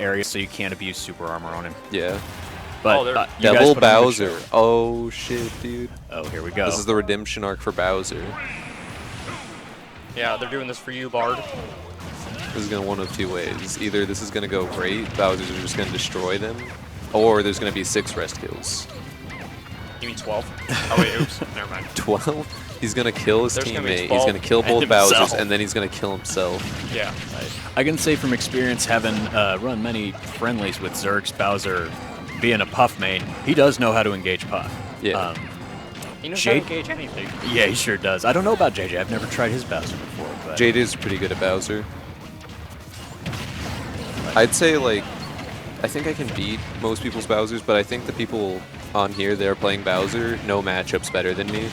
area, so you can't abuse super armor on him. Yeah. But you guys Devil put him on good Bowser. show. Oh shit, dude. Oh, here we go. This is the redemption arc for Bowser. Yeah, they're doing this for you, Bard. This is going one of two ways. Either this is going to go great, Bowser's are just going to destroy them, or there's going to be 6 rest kills. You mean 12? Oh wait, oops, never mind. 12? He's going to kill his There's gonna be teammate, he's 12 going to kill both and Bowsers, himself. and then he's going to kill himself. Yeah. I can say from experience, having run many friendlies with Zerg's Bowser being a Puff main, he does know how to engage Puff. Yeah. He knows how to engage anything. Yeah, he sure does. I don't know about JJ. I've never tried his Bowser before. But JJ's pretty good at Bowser. I'd say, like, I think I can beat most people's Bowsers, but I think the people on here that are playing Bowser know matchups better than me.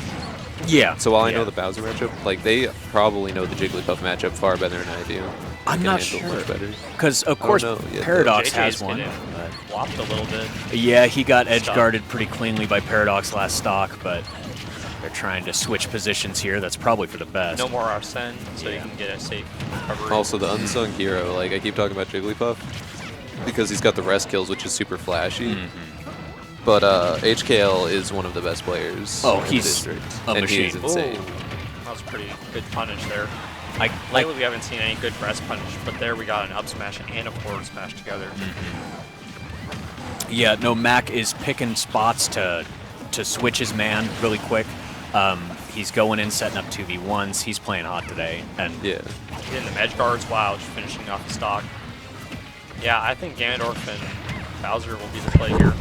yeah. So while I know the Bowser matchup, like, they probably know the Jigglypuff matchup far better than I do. I'm Can not handle sure. Much better. Because, of course, no, yeah, Paradox JJ's has one. getting whopped a little bit. Yeah, he got edge guarded pretty cleanly by Paradox last stock, but they're trying to switch positions here. That's probably for the best. No more Arsene, so you can get a safe recovery. Also, the unsung hero, like, I keep talking about Jigglypuff because he's got the rest kills, which is super flashy. But HKL is one of the best players Oh, in the he's district, a and he machine. is insane. Ooh, that was a pretty good punish there. I Lately, we haven't seen any good rest punish, but there we got an up smash and a forward smash together. Yeah, no, Mac is picking spots to switch his man really quick. He's going in, setting up 2v1s. He's playing hot today. And Yeah. Getting the edge guards, wow, just finishing off the stock. Yeah, I think Ganondorf and Bowser will be the play here.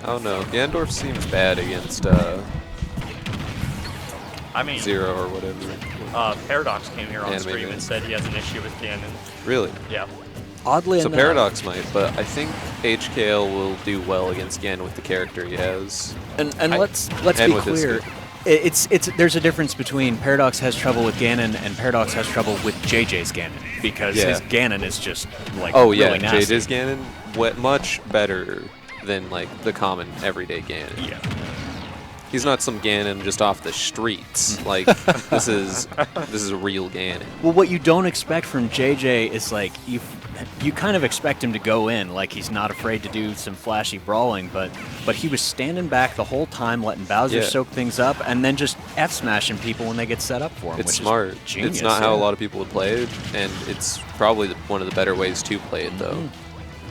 I don't know. Ganondorf seems bad against I mean, Zero or whatever. Paradox came here on Anime stream man. and said he has an issue with Ganon. Really? Yeah. oddly So enough, Paradox might, but I think HKL will do well against Gan with the character he has. and let's and be with his clear. skill. There's a difference between Paradox has trouble with Ganon and Paradox has trouble with JJ's Ganon because Yeah. his Ganon is just like Oh yeah, really nasty. JJ's Ganon much better than like the common everyday Ganon. Yeah. He's not some Ganon just off the streets. Like this is a real Ganon. Well, what you don't expect from JJ is like you kind of expect him to go in, like he's not afraid to do some flashy brawling, but he was standing back the whole time, letting Bowser Yeah. soak things up, and then just F-smashing people when they get set up for him. It's which smart. Is genius, It's not how a yeah. lot of people would play it, and it's probably one of the better ways to play it though.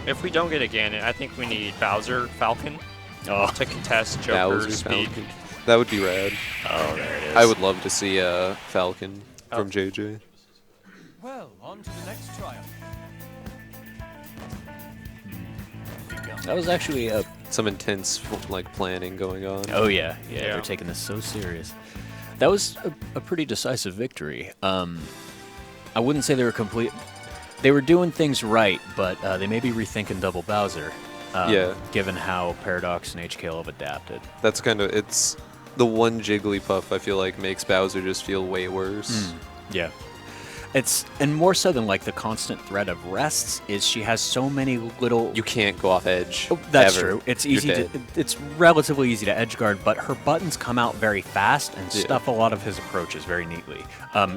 If we don't get a Ganon, I think we need Bowser, Falcon Oh, to contest Bowser, Joker's speed. Falcon. That would be rad. oh, there it is. I would love to see Falcon Oh. from JJ. Well, on to the next trial. That was actually a. Some intense like planning going on. Oh yeah, yeah. Yeah. They're taking this so serious. That was a pretty decisive victory. I wouldn't say they were complete. They were doing things right, but they may be rethinking Double Bowser. Yeah. Given how Paradox and HKL have adapted. That's kind of it's the one Jigglypuff I feel like makes Bowser just feel way worse. Yeah. And more so than like the constant threat of rests is she has so many little. You can't go off edge. Oh, that's ever. true. It's You're easy to. dead. It's relatively easy to edge guard, but her buttons come out very fast and Yeah. stuff a lot of his approaches very neatly.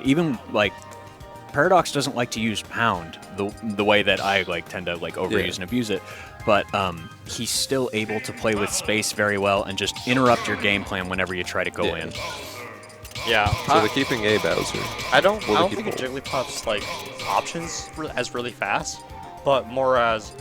Even like Paradox doesn't like to use pound the way that I like tend to like overuse Yeah. and abuse it, but he's still able to play with space very well and just interrupt your game plan whenever you try to go Yeah. in. Yeah. So they're keeping a Bowser. I don't Will they think of keep Jigglypuff's like options as really fast, but more as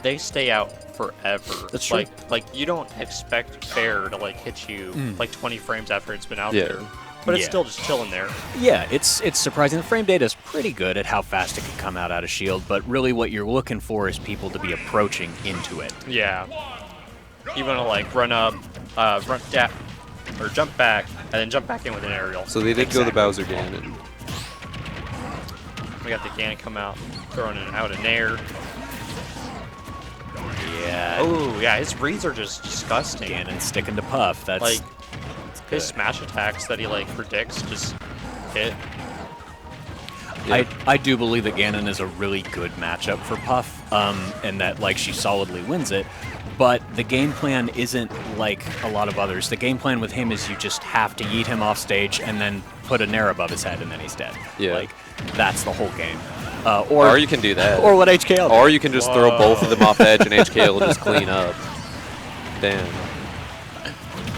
they stay out forever. That's true. Like you don't expect fair to like hit you like 20 frames after it's been out Yeah. there, but it's Yeah. still just chilling there. Yeah, it's surprising. The frame data is pretty good at how fast it can come out of shield, but really what you're looking for is people to be approaching into it. Yeah. You want to like run up, run dap, or jump back, and then jump back in with an aerial. So they did go the Exactly. Bowser Ganon. We got the Ganon come out, throwing out a nair. Yeah. Oh yeah, his reads are just disgusting. Ganon sticking to Puff. That's Like good. his smash attacks that he like predicts just hit. Yeah. I do believe that Ganon is a really good matchup for Puff, and that like she solidly wins it. but the game plan isn't like a lot of others. The game plan with him is you just have to yeet him off stage and then put a nair above his head and then he's dead. Yeah. Like, that's the whole game. Or you can do that. Or what HKL. Or you can just throw both of them off edge and HKL will just clean up. Damn.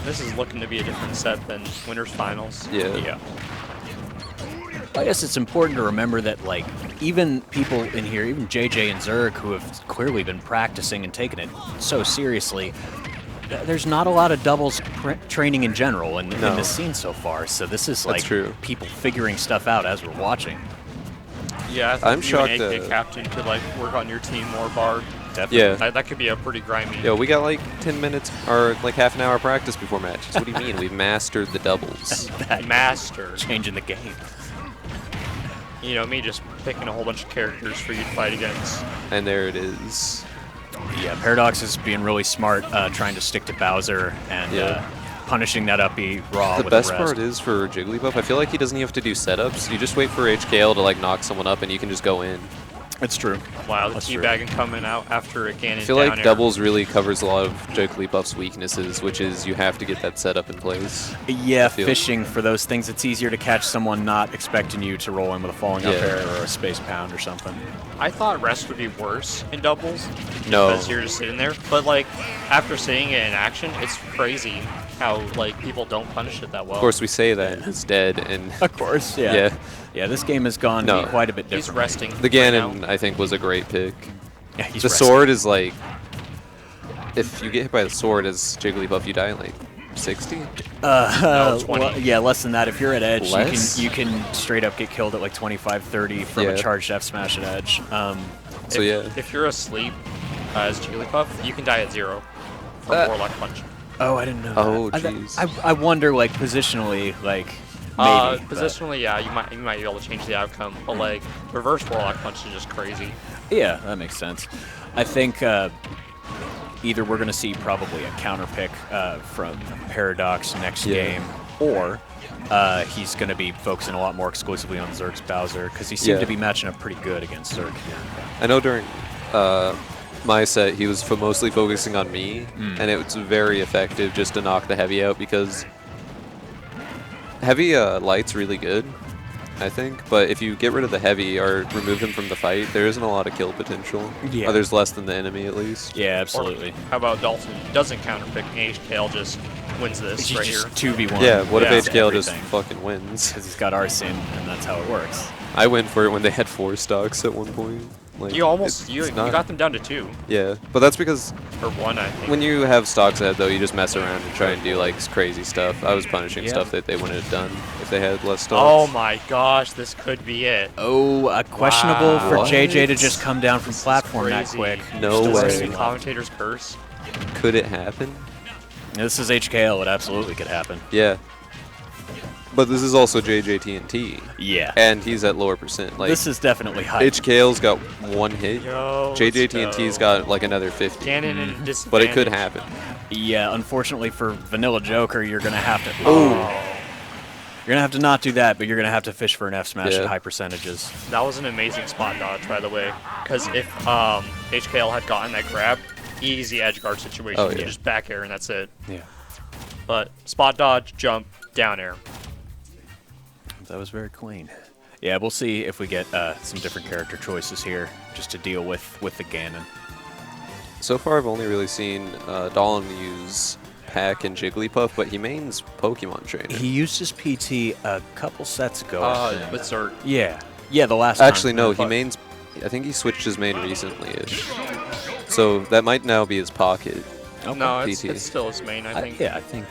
This is looking to be a different set than Winners Finals. Yeah. I guess it's important to remember that, like, even people in here, even JJ and Zerg, who have clearly been practicing and taking it so seriously, there's not a lot of doubles training in general in the scene so far. So this is like people figuring stuff out as we're watching. Yeah, I think I'm you shocked and AK Captain could like work on your team more, Bard. Definitely. Yeah. That could be a pretty grimy. Yo, we got like 10 minutes or like half an hour practice before matches. What do you mean? We've mastered the doubles. Master. Changing the game. You know, me just picking a whole bunch of characters for you to fight against. And there it is. Yeah, Paradox is being really smart, trying to stick to Bowser and punishing that up B raw The with best the rest. part is for Jigglypuff, I feel like he doesn't even have to do setups. You just wait for HKL to like knock someone up and you can just go in. It's true. Wow, the That's true. teabagging coming out after a Ganon I feel down like air. doubles really covers a lot of Jigglypuff's weaknesses, which is you have to get that setup in place. Yeah, feel. fishing for those things. It's easier to catch someone not expecting you to roll in with a falling up air or a space pound or something. I thought rest would be worse in doubles. No. Because you're just sitting there. But like, after seeing it in action, it's crazy how like people don't punish it that well. Of course, we say that and it's dead, and Of course, yeah. Yeah. Yeah, this game has gone to be quite a bit different. He's resting. the Ganon, right now. I think, was a great pick. Yeah, he's The resting. sword is like, if you get hit by the sword as Jigglypuff, you die in like 60? No, 20. Well, yeah, less than that. If you're at edge, Less? you can straight up get killed at like 25, 30 from a Yeah. charged F smash at edge. So yeah. If you're asleep as Jigglypuff, you can die at 0 from Warlock Punch. Oh, I didn't know Oh, that. jeez. I wonder, like, positionally, like, maybe. but- Positionally, yeah, you might be able to change the outcome, but like reverse Warlock Punch is just crazy. Yeah, that makes sense. I think either we're going to see probably a counter pick from Paradox next game, or he's going to be focusing a lot more exclusively on Zerg's Bowser, because he seemed to be matching up pretty good against Zerg here. I know during my set, he was mostly focusing on me, and it was very effective just to knock the heavy out because heavy light's really good, I think, but if you get rid of the heavy or remove him from the fight, there isn't a lot of kill potential. Yeah. Or there's less than the enemy at least. Yeah, Or absolutely. how about Dalton doesn't counter pick and HKL just wins this He's right just here? 2v1. Yeah, what Yeah. if HKL just Everything. fucking wins? Because he's got Arsene, and that's how it works. I went for it when they had 4 stocks at one point. Like, You almost it's you not- got them down to 2 Yeah, but that's because or 1, I think. when you have stocks ahead, though, you just mess around and try and do like crazy stuff. I was punishing Yeah. stuff that they wouldn't have done if they had less stocks. Oh my gosh, this could be it. Oh, questionable for What? JJ to just come down from platform that Crazy. quick. No Just way. Does doesn't the seem commentator's curse? Could it happen? This is HKL. It absolutely could happen. Yeah. But this is also JJTNT, Yeah. and he's at lower percent. Like This is definitely high. HKL's got 1 hit, Yo, JJTNT's got like another 50. Ganon in a disadvantage. But it could happen. Yeah, unfortunately for Vanilla Joker, you're going to have to... Ooh. You're going to have to not do that, but you're going to have to fish for an F smash Yeah. at high percentages. That was an amazing spot dodge, by the way. Because if HKL had gotten that grab, easy edge guard situation. Oh, You yeah. just back air and that's it. Yeah. But spot dodge, jump, down air. That was very clean. Yeah, we'll see if we get some different character choices here just to deal with the Ganon. So far, I've only really seen Dahlem use Pack and Jigglypuff, but he mains Pokemon Trainer. He used his PT a couple sets ago, I think. With Zerg. Yeah. Yeah, the last time. Actually, no, he Fuck. mains... I think he switched his main recently-ish. So that might now be his Pocket. Okay. No, PT. it's still his main, I think. Yeah, I think.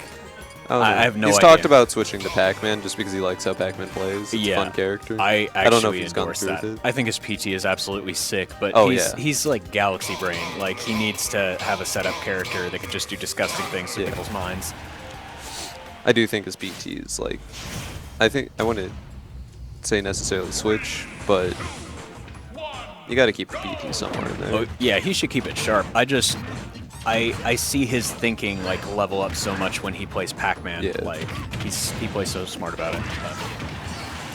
I don't know. I have no He's idea. talked about switching to Pac-Man just because he likes how Pac-Man plays. It's Yeah. a fun character. I don't know if actually he's gone endorse through that. with it. I think his PT is absolutely sick, but Oh, he's, yeah. he's like Galaxy Brain. Like, he needs to have a setup character that can just do disgusting things to Yeah. people's minds. I do think his PT is like... I wouldn't say necessarily switch, but you got to keep the PT somewhere in there. Oh, yeah, he should keep it sharp. I see his thinking like level up so much when he plays Pac-Man. Yeah. Like he plays so smart about it.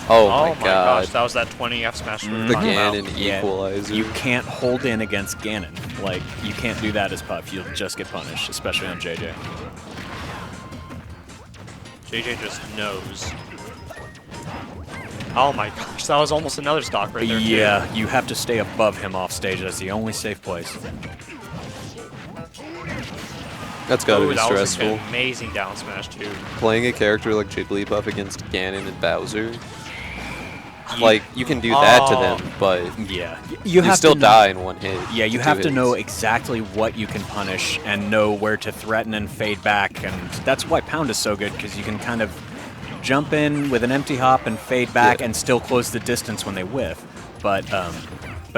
Oh, Oh my my god. gosh, that was that 20 F smash we were The talking about. Ganon Yeah, equalizer. You can't hold in against Ganon. Like, you can't do that as Puff. You'll just get punished, especially on JJ. JJ just knows. Oh my gosh, that was almost another stock right there. too. Yeah, you have to stay above him off stage. That's the only safe place. That's gotta Ooh, be that was stressful. an amazing down smash too. Playing a character like Jigglypuff against Ganon and Bowser. Like, you can do that to them, but Yeah, you have still to know- die in one hit. Yeah, you two have to know hits. exactly what you can punish and know where to threaten and fade back, and that's why Pound is so good, because you can kind of jump in with an empty hop and fade back and still close the distance when they whiff. But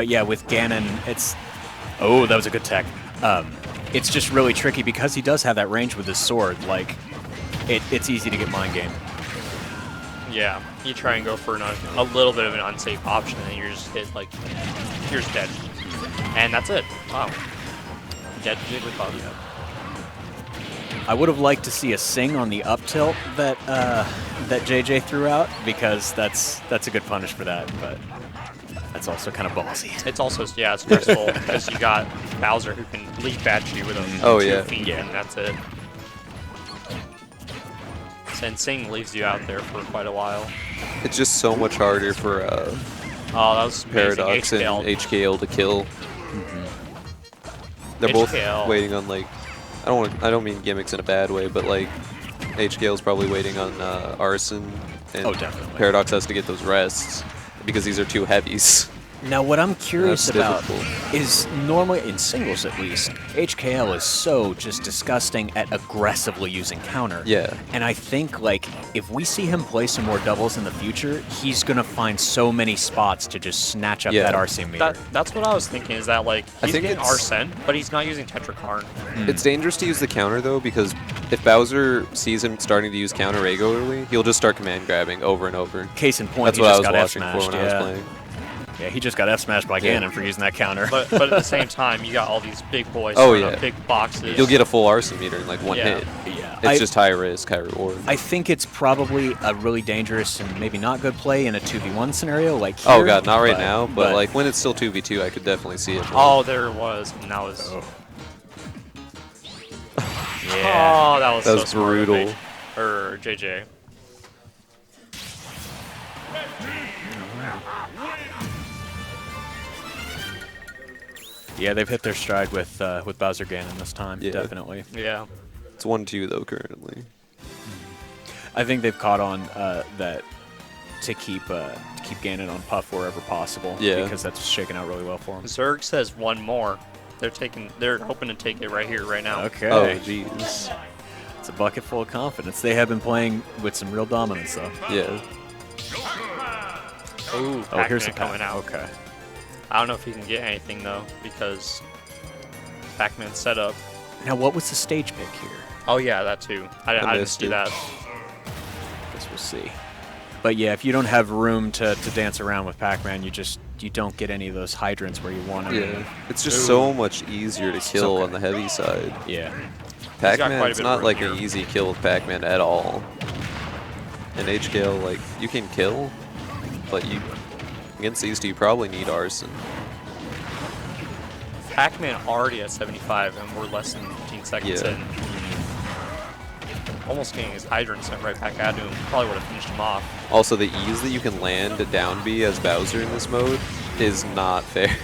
yeah, with Ganon, it's... Oh, that was a good tech. It's just really tricky because he does have that range with his sword. Like, it's easy to get mind game. Yeah, you try and go for a little bit of an unsafe option, and you're just hit like you're just dead, and that's it. Wow, dead Jigglypuff. I would have liked to see a sing on the up tilt that that JJ threw out, because that's a good punish for that, but that's also kind of ballsy. It's also it's stressful because you got Bowser who can leap at you with a Oh, 2 yeah. feet, and that's it. And Sing leaves you out there for quite a while. It's just so much harder for Oh, that was amazing. Paradox and HKL. HKL to kill. They're both HKL. waiting on, like, I don't mean gimmicks in a bad way, but like HKL's probably waiting on Arson, and Oh, definitely. Paradox has to get those rests because these are two heavies. Now, what I'm curious That's about difficult. is, normally in singles at least, HKL is so just disgusting at aggressively using counter. Yeah. And I think, like, if we see him play some more doubles in the future, he's going to find so many spots to just snatch up Yeah. that RC meter. That's what I was thinking, is that like I he's think getting it's- Arsene, but he's not using Tetrakarn. It's dangerous to use the counter though, because if Bowser sees him starting to use counter regularly, he'll just start command grabbing over and over. Case in point, That's he what I just was got watching F-smashed. for when I was playing. Yeah, he just got F-smashed by Yeah. Ganon for using that counter. But at the same time, you got all these big boys Oh, throwing yeah. up big boxes. You'll get a full Arson meter in like one Yeah. hit. yeah, It's just high risk, high reward. I think it's probably a really dangerous and maybe not good play in a 2v1 scenario like Oh here, god, not right now, but like but when it's still 2v2, I could definitely see it. Oh, there it was, and that was. yeah. Oh, that was That so was smart of brutal. Or JJ. Yeah, they've hit their stride with Bowser Ganon this time, Yeah. definitely. Yeah. It's 1-2 though currently. I think they've caught on that to keep Ganon on Puff wherever possible. Yeah. Because that's shaking out really well for him. Zerg says one more. They're hoping to take it right here, right now. Okay. Oh jeez. It's a bucket full of confidence. They have been playing with some real dominance, though. Yeah. Ooh, Oh, here's the Pac-Man coming out. Okay. I don't know if he can get anything though, because Pac-Man's set up. Now, what was the stage pick here? Oh yeah, that too. I didn't missed see it. that. Guess we'll see. But yeah, if you don't have room to dance around with Pac-Man, you don't get any of those hydrants where you want them. Yeah. It's just so much easier to kill okay. on the heavy side. Yeah. quite a Pac-Man, bit it's of not room like here. an easy kill with Pac-Man at all. In HKL, like, you can kill, but against these two, you probably need Arson. Pac-Man already at 75, and we're less than 15 seconds Yeah. in. Almost getting his hydrant sent right back at him. Probably would have finished him off. Also, the ease that you can land a down B as Bowser in this mode is not fair.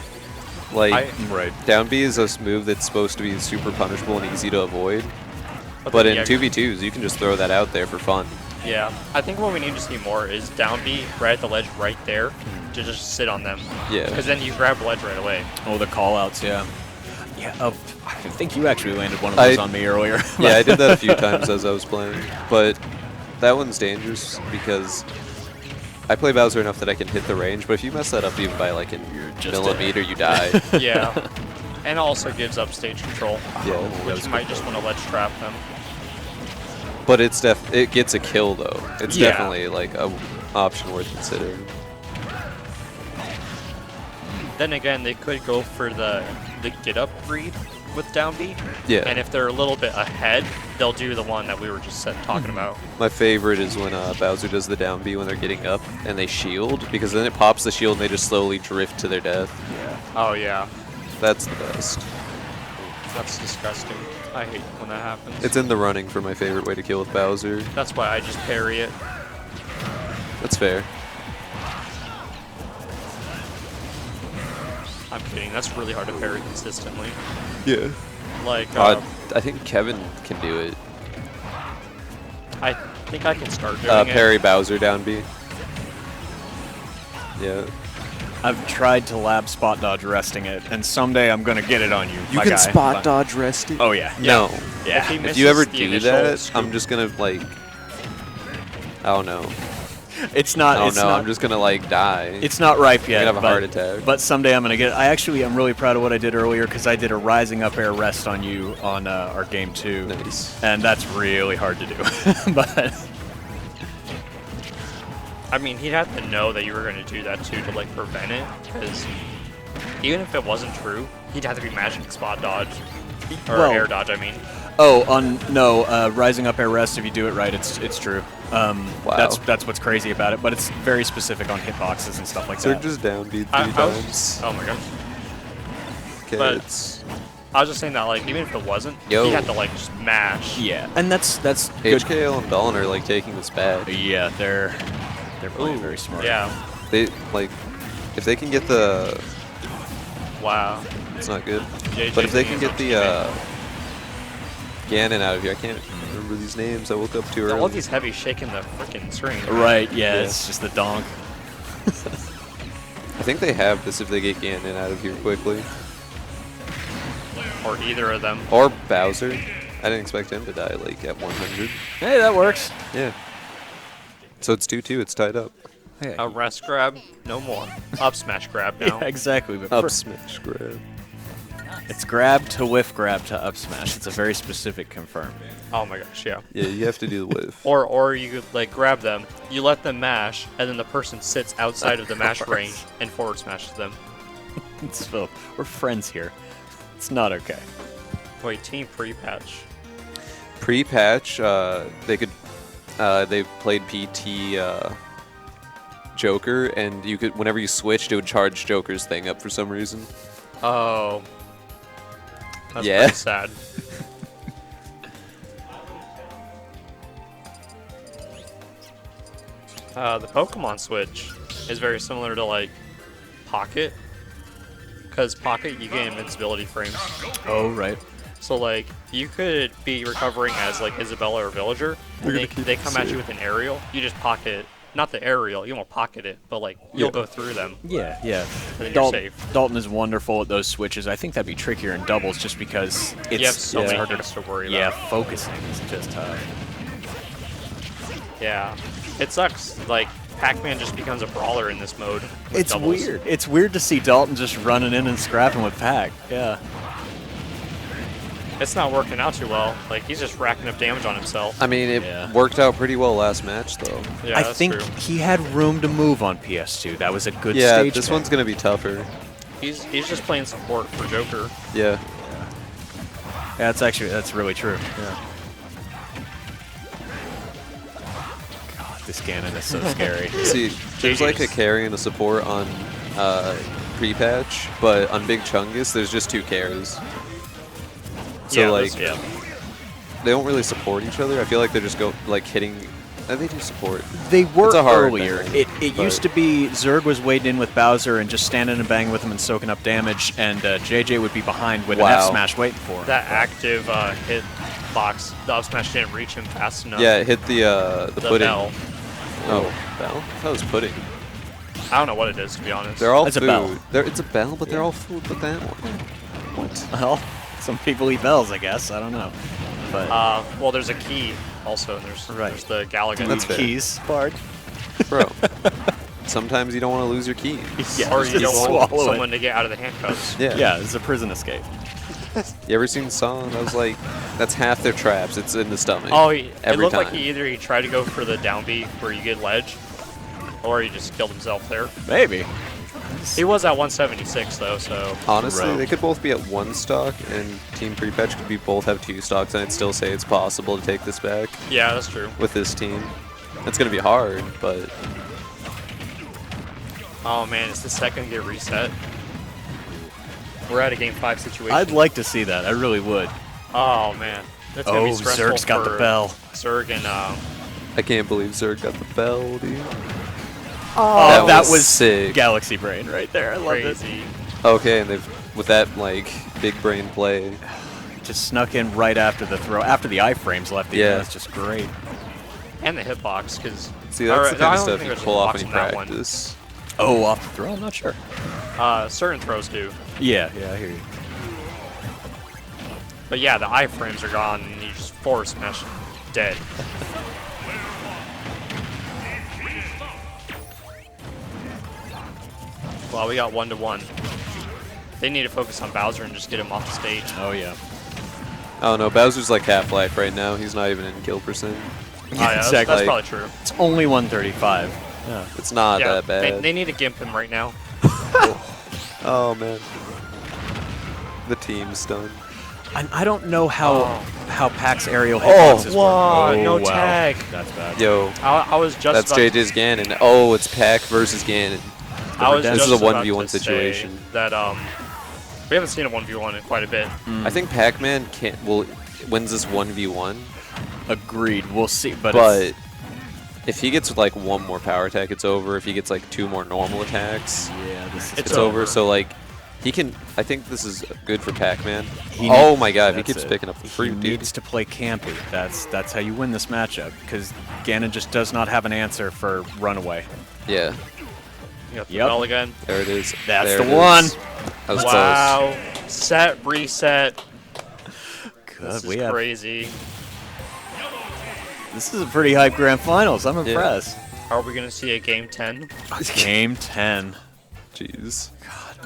Like, Right. down B is a move that's supposed to be super punishable and easy to avoid. But then, in yeah, 2v2s, you can just throw that out there for fun. Yeah, I think what we need to see more is down B right at the ledge right there to just sit on them. Yeah. Because then you grab ledge right away. Oh, the call-outs, yeah. Yeah, I think you actually landed one of those on me earlier. Yeah, I did that a few times as I was playing. But that one's dangerous because I play Bowser enough that I can hit the range, but if you mess that up even by like a just millimeter, you die. Yeah. And also gives up stage control. Yeah. Which you might just want to ledge trap them. But it gets a kill though. It's Yeah. definitely like a option worth considering. Then again, they could go for the get up read with down B. Yeah. And if they're a little bit ahead, they'll do the one that we were just talking about. My favorite is when Bowser does the down B when they're getting up and they shield, because then it pops the shield and they just slowly drift to their death. Yeah. Oh, yeah. That's the best. That's disgusting. I hate when that happens. It's in the running for my favorite way to kill with Bowser. That's why I just parry it. That's fair. I'm kidding. That's really hard to parry consistently. Yeah. Like, I think Kevin can do it. I think I can start doing Parry Bowser down B. Yeah. I've tried to lab spot dodge resting it, and someday I'm gonna get it on you. You my can guy. spot But- dodge rest it? Oh yeah. No. Yeah. If he If misses you ever the do initial that, scoop- I'm just gonna like, I don't know. It's not. I don't it's know. not, I'm just gonna like die. It's not ripe yet. gonna have a but, heart attack. But someday I'm gonna get it. I'm really proud of what I did earlier because I did a rising up air rest on you on our game 2. Nice. And that's really hard to do. But I mean, he'd have to know that you were going to do that too to like prevent it, because even if it wasn't true, he'd have to be magic spot dodge or Well- air dodge. I mean, rising up air rest. If you do it right, it's true. Wow. That's what's crazy about it. But it's very specific on hitboxes and stuff like So that. just down B 3 I was- times. oh my gosh. Okay, but- it's I was just saying that like even if it wasn't, Yo. he had to like just mash. Yeah, and that's good. HKL and Bellin are like taking this back. Yeah, they're playing Ooh, very smart. Yeah. They like, if they can get the, Wow. it's not good. JJ But if they can being get the Ganon out of here, I can't remember these names. I woke up too early. all these heavy shaking the freaking string. Right. Yeah, Yeah. it's just the donk. I think they have this if they get Ganon out of here quickly. Or either of them. Or Bowser. I didn't expect him to die like at 100. Hey, that works. Yeah. So it's 2-2. It's tied up. A rest grab, no more. Up smash grab now. Yeah, exactly. But Up smash grab. it's grab to whiff, grab to up smash. It's a very specific confirm. Oh my gosh, yeah. Yeah, you have to do the whiff. Or you could like grab them, you let them mash, and then the person sits outside of the mash range and forward smashes them. It's Phil. We're friends here. It's not okay. Wait, team pre-patch. Pre-patch, they played PT Joker, and you could, whenever you switched, it would charge Joker's thing up for some reason. Oh. That's Yeah. pretty sad. The Pokemon Switch is very similar to like Pocket, because Pocket you get invincibility frames. Oh, right. So like you could be recovering as like Isabella or Villager, and they come at you with an aerial. You just pocket, not the aerial. You won't pocket it, but like you'll go through them. Yeah, yeah. then you're safe. Dalton is wonderful at those switches. I think that'd be trickier in doubles just because it's You have so it's many harder things to worry Yeah, about. focusing is just tough. Yeah, it sucks. Like Pac-Man just becomes a brawler in this mode. with It's doubles. weird. It's weird to see Dalton just running in and scrapping with Pac. Yeah. It's not working out too well. Like he's just racking up damage on himself. I mean, it Yeah. worked out pretty well last match, though. Yeah, I that's think true. he had room to move on PS2. That was a good Yeah, stage. this pick. one's gonna be tougher. He's just playing support for Joker. Yeah. Yeah, that's really true. Yeah. God, this Ganon is so scary. See, there's like a carry and a support on pre-patch, but on Big Chungus, there's just 2 carries. So Yeah, like, yeah. they don't really support each other. I feel like they're just hitting. They do support. They were It's a hard earlier. thing, It but- used to be Zerg was weighed in with Bowser and just standing and banging with him and soaking up damage, and JJ would be behind with an Wow. F smash waiting for him. That active hit box, the up smash didn't reach him fast enough. Yeah, it hit the the pudding. bell. Oh, bell? That was pudding. I don't know what it is to be honest. They're all It's a food. bell. It's a bell, but they're all food. But that one. What? Well, some people eat bells, I guess. I don't know. But well, there's a key also, and there's Right. there's the Galaga. That's fair. keys, Bard. Bro. Sometimes you don't want to lose your keys. Yeah, or just you don't want swallow it. someone to get out of the handcuffs. Yeah. Yeah, it's a prison escape. You ever seen Song? I was like, that's half their traps. It's in the stomach. Oh, it Every looked like time. he tried to go for the down B where you get ledge, or he just killed himself there. Maybe. He was at 176 though, so Honestly, Rogue. they could both be at 1 stock, and Team Pre-Patch could be both have 2 stocks, and I'd still say it's possible to take this back yeah, that's true. with this team. It's going to be hard, but Oh man, is the second get reset? We're at a game 5 situation. I'd like to see that. I really would. Oh man, that's gonna Oh, be stressful Zerg's got the for bell. Zerg and I can't believe Zerg got the bell, dude. Oh, that was sick. Galaxy Brain right there. I love it. crazy. Okay, and they've with that like big brain play. Just snuck in right after the throw, after the iframes left. Yeah. That's just great. And the hitbox, because See, that's the kind of stuff you pull off in practice. Oh, off the throw? I'm not sure. Certain throws do. Yeah, I hear you. But yeah, the iframes are gone, and you just force mesh dead. Well, we got 1-1. They need to focus on Bowser and just get him off the stage. Oh, yeah. Oh no, Bowser's like half-life right now. He's not even in kill percent. Oh, yeah, exactly. that's probably true. It's only 135. Yeah. It's not Yeah, that bad. they need to gimp him right now. Oh man. The team's stunned. I don't know how Oh. Pack's aerial Oh, hitboxes wow, work. no wow. tag. That's bad. Yo, I was just that's about JJ's Ganon. Oh, it's Pac versus Ganon. I was This just is a about 1v1 to say situation. That we haven't seen a 1v1 in quite a bit. I think Pac-Man wins this 1v1, Agreed. We'll see. But if he gets like 1 more power attack, it's over. If he gets like 2 more normal attacks, yeah, this is It's it's over. over. So like, he can. I think this is good for Pac-Man. He Oh needs- my God, he that's keeps it. picking up the fruit, He dude. needs to play campy. That's how you win this matchup, because Ganon just does not have an answer for runaway. Yeah, You got the Yep. bell again. there it is. That's There the it one. is. That was close. Wow. Set, reset. Good. This We is have. crazy. This is a pretty hype grand finals. I'm impressed. Are we going to see a game 10? Game 10. Jeez.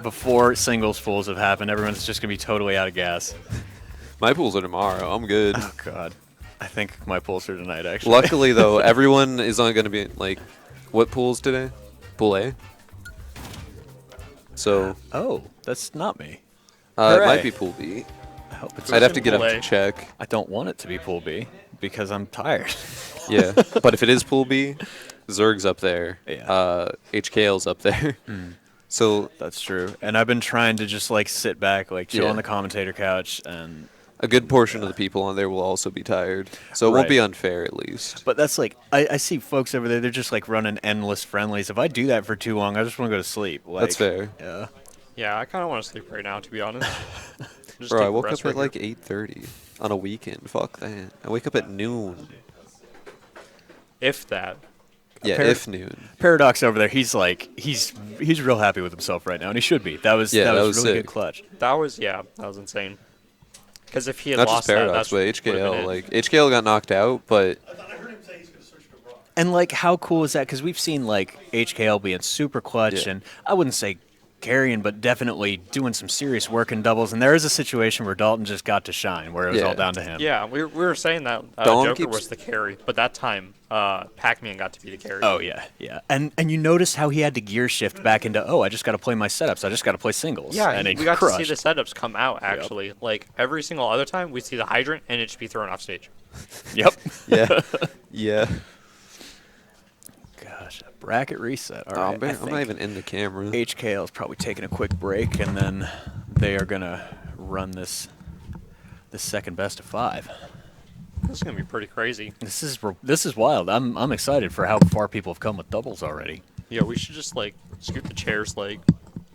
Before singles pools have happened, everyone's just gonna be totally out of gas. My pools are tomorrow. I'm good. Oh God. I think my pools are tonight, actually. Luckily, though, everyone is only going to be like, what pools today? Pool A. So Oh, that's not me. it Hooray. might be Pool B. I hope it's. I'd have to get Pool up A. to check. I don't want it to be Pool B because I'm tired. Yeah, but if it is Pool B, Zerg's up there. Yeah. HKL's up there. So That's true. And I've been trying to just like sit back, like chill Yeah. on the commentator couch, and a good portion of the people on there will also be tired. So it won't Right. be unfair, at least. but that's like I see folks over there. They're just like running endless friendlies. If I do that for too long, I just want to go to sleep. Like, That's fair. Yeah. Yeah, I kind of want to sleep right now, to be honest. Just Bro, take I a woke rest up right at like here. 8:30 on a weekend. Fuck that. I wake up at noon. If that. Yeah, Par- if noon. Paradox over there. He's like he's real happy with himself right now, and he should be. That was Yeah, that that was was really sick. good clutch. That was insane. Because if he had Not lost just that, Paradox, that's but would've been HKL. it. Like HKL got knocked out, but And like, how cool is that? Because we've seen like HKL being super clutch, Yeah. and I wouldn't say carrying, but definitely doing some serious work in doubles. And there is a situation where Dalton just got to shine, where it was Yeah. all down to him. Yeah, we were saying that Dawn Joker keeps- was the carry, but that time Pac-Man got to be the carry. Oh yeah, yeah. And you noticed how he had to gear shift back into, oh, I just got to play my setups. I just got to play singles. Yeah, and we it got crushed. to see the setups come out, actually. Like, every single other time, we see the hydrant, and it should be thrown off stage. Yep. yeah, yeah. Gosh, a bracket reset. All Oh, right. I'm, I not think even in the camera. HKL is probably taking a quick break, and then they are gonna run this second best of 5. This is going to be pretty crazy. This is wild. I'm excited for how far people have come with doubles already. Yeah, we should just, like, scoot the chairs, like,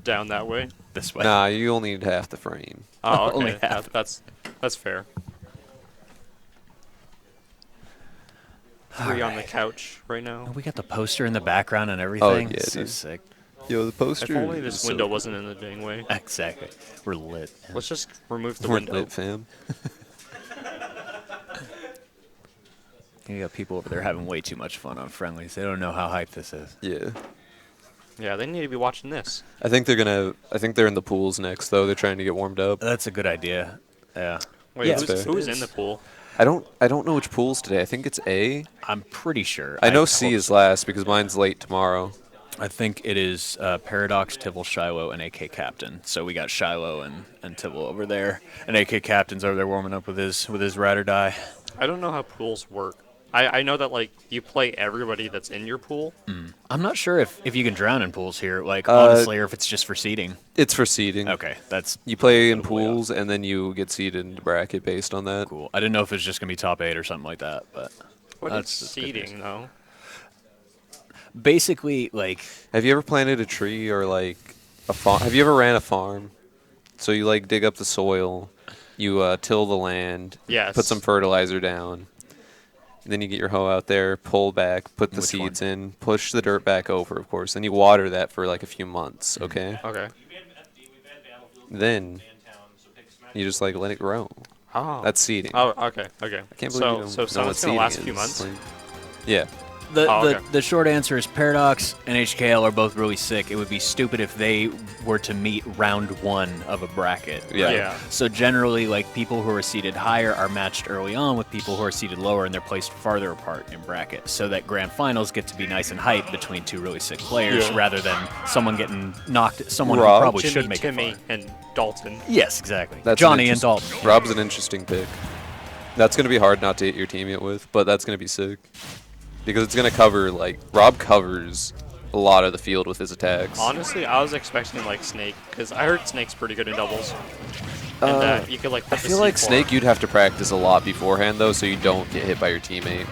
down that way. This way. Nah, you only need half the frame. Oh, okay. Only half. That's fair. 3 on the couch right now. We got the poster in the background and everything. yeah, so dude. sick. Yo, the If poster. only is this so window good. wasn't in the dang way. Exactly. We're lit. Let's just remove the We're window. lit, fam. You got people over there having way too much fun on friendlies. They don't know how hype this is. Yeah. Yeah, they need to be watching this. I think they're in the pools next though. They're trying to get warmed up. That's a good idea. Yeah. Wait, Yeah, fair. who's in the pool? I don't know which pools today. I think it's A. I'm pretty sure. I know hope C is so. last because mine's late tomorrow. I think it is Paradox, Tivil, Shiloh, and AK Captain. So we got Shiloh and Tivil over there, and AK Captain's over there warming up with his ride or die. I don't know how pools work. I know that like you play everybody that's in your pool. I'm not sure if you can drown in pools here, like honestly, or if it's just for seeding. It's for seeding. Okay, that's You play in Way off. pools, and then you get seeded into bracket based on that. cool. I didn't know if it was just gonna be top 8 or something like that, but What is that's good news. seeding though? Basically, like Have you ever planted a tree or like a farm? Have you ever ran a farm? So you like dig up the soil, you till the land, Yes. put some fertilizer down, and then you get your hoe out there, pull back, put the Which seeds one? in, push the dirt back over, of course. Then you water that for like a few months, okay? Okay. Then you just like let it grow. Oh. That's seeding. Oh, okay, okay. I can't believe so you don't so know summit's what gonna seeding last a is. few months. Like, yeah. the, Oh, the okay. the short answer is Paradox and HKL are both really sick. It would be stupid if they were to meet round 1 of a bracket. Yeah. Yeah. So generally, like people who are seated higher are matched early on with people who are seated lower, and they're placed farther apart in brackets, so that grand finals get to be nice and hype between 2 really sick players, Yeah. rather than someone getting knocked. Someone Rob, who probably Jimmy, should make Timmy, it fun. and Dalton. Yes, exactly. That's Johnny an and interest- Dalton. Rob's an interesting pick. That's going to be hard not to hit your teammate with, but that's going to be sick. Because it's going to cover, like, Rob covers a lot of the field with his attacks. Honestly, I was expecting like Snake because I heard Snake's pretty good in doubles. And you could like. I Put the feel like C4. Snake you'd have to practice a lot beforehand, though, so you don't get hit by your teammate.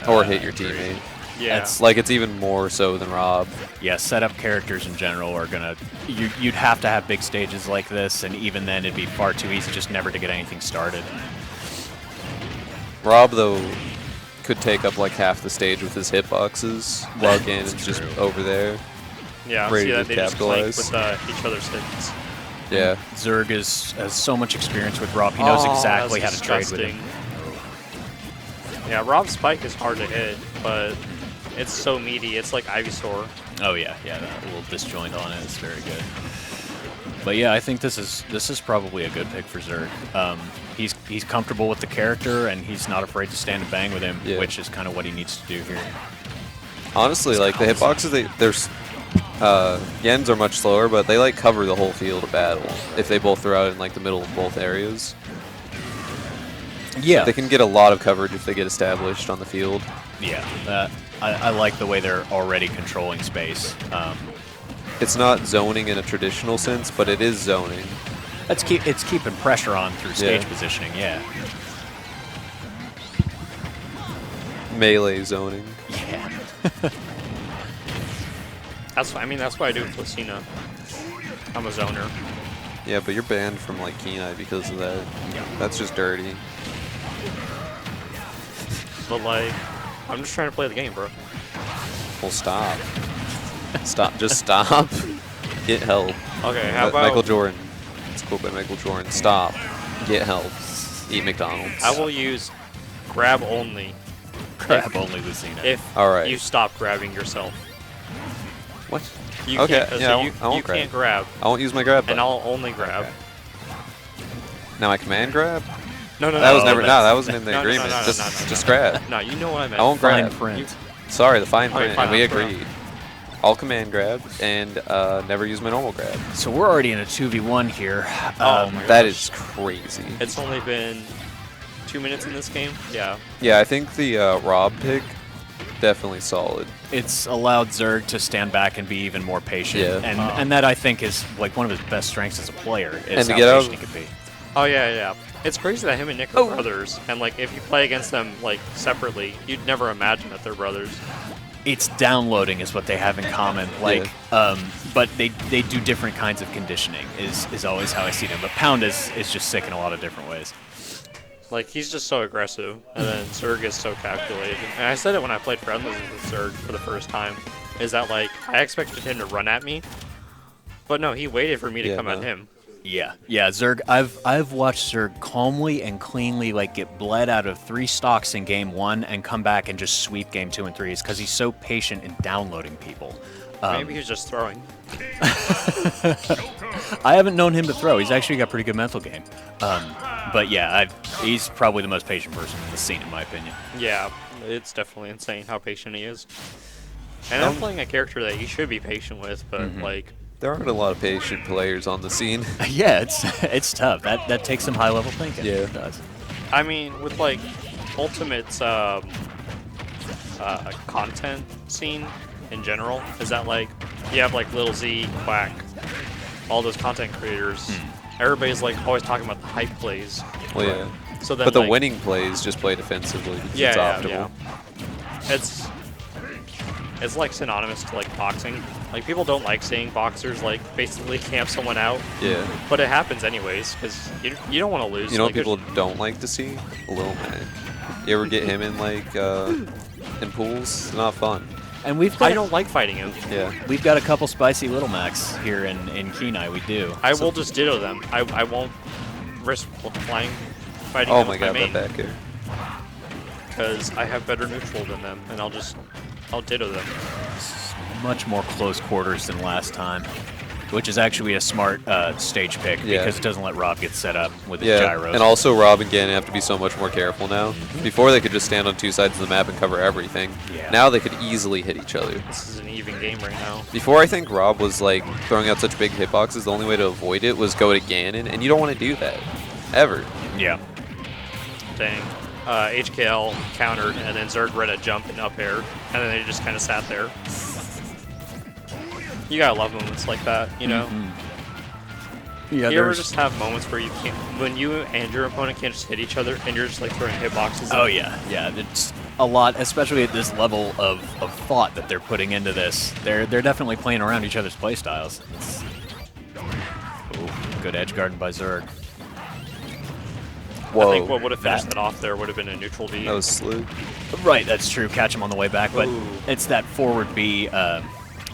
Or hit your teammate. Yeah. That's Like, it's even more so than Rob. Yeah, setup characters in general are gonna. You'd have to have big stages like this, and even then, it'd be far too easy just never to get anything started. Rob, though, could take up, like, half the stage with his hitboxes, while Ganon's That's just true. over there. Yeah. ready See to that they just flank capitalize. with each other's hits. Yeah. Zerg has so much experience with Rob. He knows Oh, exactly how that's to trade with him. disgusting. Yeah, Rob's spike is hard to hit, but it's so meaty. It's like Ivysaur. Oh yeah, that little disjoint on it is very good. But yeah, I think this is probably a good pick for Zerg. He's comfortable with the character, and he's not afraid to stand and bang with him, Yeah. which is kind of what he needs to do here. Honestly, like, the hitboxes, Yens are much slower, but they, like, cover the whole field of battle if they both throw out in, like, the middle of both areas. Yeah, They can get a lot of coverage if they get established on the field. yeah. I like the way they're already controlling space. It's not zoning in a traditional sense, but it is zoning. It's keeping pressure on through stage Yeah. positioning. Yeah, Melee zoning. yeah. That's why I do it with Lucina. I'm a zoner. Yeah, but you're banned from, like, Kenai because of that. Yeah. That's just dirty. But like, I'm just trying to play the game, bro. Well, stop. Stop. Just stop. Get help. Okay, how about Michael Jordan. It's quote by Michael Jordan. Stop. Get help. Eat McDonald's. I will use grab only Grab only Lucina. if All right. you stop grabbing yourself. What? You Okay, can't, yeah, so I you, won't- I won't you grab. can't grab, I won't use my grab and button. I'll only grab. Now I command grab? No, That was no, never. No, that's- that wasn't in the no, no, no, agreement. no, no, just, no, no, just no. grab. No, you know what I meant. I won't Fine grab. print. Sorry, the fine Okay, print, fine, and we I'll grab. agreed. I'll command grab and never use my normal grab. So we're already in a 2v1 here. Oh my That gosh. is crazy. It's only been 2 minutes in this game. Yeah. Yeah, I think the Rob pick definitely solid. It's allowed Zerg to stand back and be even more patient, Yeah. and that I think is like one of his best strengths as a player. Is And to how get out- patient he can be. Oh yeah. It's crazy that him and Nick are brothers, and like if you play against them like separately, you'd never imagine that they're brothers. It's downloading is what they have in common. Like, but they do different kinds of conditioning. Is always how I see them. But Pound is just sick in a lot of different ways. Like he's just so aggressive, and then Zerg is so calculated. And I said it when I played friendlies with Zerg for the first time, is that like I expected him to run at me, but no, he waited for me to Yeah, come at no. him. Yeah, Zerg. I've watched Zerg calmly and cleanly like get bled out of 3 stocks in game 1 and come back and just sweep game 2 and 3 because he's so patient in downloading people. Maybe he's just throwing. I haven't known him to throw. He's actually got pretty good mental game. But yeah, he's probably the most patient person in the scene, in my opinion. Yeah, it's definitely insane how patient he is. And I'm playing a character that you should be patient with, but like, There aren't a lot of patient players on the scene. Yeah, it's tough. That takes some high level thinking. Yeah. It does. I mean, with like Ultimate's content scene in general, is that like you have like Lil Z, Quack, all those content creators. Everybody's like always talking about the hype plays. Well, yeah. So then, But the like, winning plays just play defensively because Yeah, it's yeah, optimal. yeah. It's like synonymous to like boxing. Like people don't like seeing boxers like basically camp someone out, Yeah. but it happens anyways because you don't want to lose. You know like, what people don't like to see? Lil Mac. You ever get him in like in pools? It's not fun. And we've got I don't like fighting him. Yeah. we've got a couple spicy Little Macs here in Kenai. We do. I will just ditto them. I won't risk flying fighting Oh them my with god, main that back air. because I have better neutral than them, and I'll ditto them. Much more close quarters than last time, which is actually a smart stage pick Yeah. because it doesn't let Rob get set up with his Yeah, gyros. and also Rob and Gannon have to be so much more careful now. Before they could just stand on two sides of the map and cover everything. Yeah. Now they could easily hit each other. This is an even game right now. Before, I think Rob was like throwing out such big hitboxes, the only way to avoid it was go to Ganon, and you don't want to do that. Ever. Yeah. Dang. HKL countered, and then Zerg read a jump and up air, and then they just kind of sat there. You gotta love moments like that, you know? Yeah, You ever just have moments where you can't, when you and your opponent can't just hit each other, and you're just like throwing hitboxes? Oh yeah, yeah. It's a lot, especially at this level of thought that they're putting into this. They're definitely playing around each other's playstyles. Ooh, good edge guarding by Zerg. Whoa. I think what would have finished that off there would have been a neutral D. That was slick. Right, that's true. Catch him on the way back, but Ooh. it's that forward B